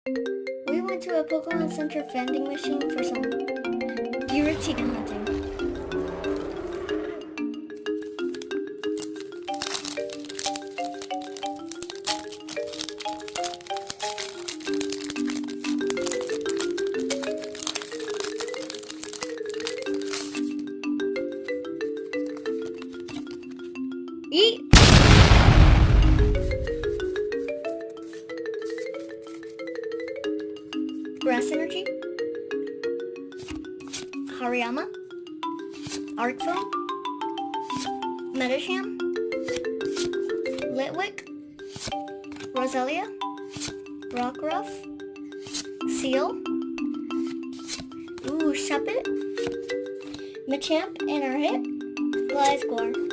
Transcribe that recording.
We went to a Pokémon Center Vending Machine for some Giratina hunting. Eat! Grass Energy, Hariyama, Arcphone, Metasham, Litwick, Roselia, Rockruff, Seal, Shuppet, Machamp, and our hit, Gliscor.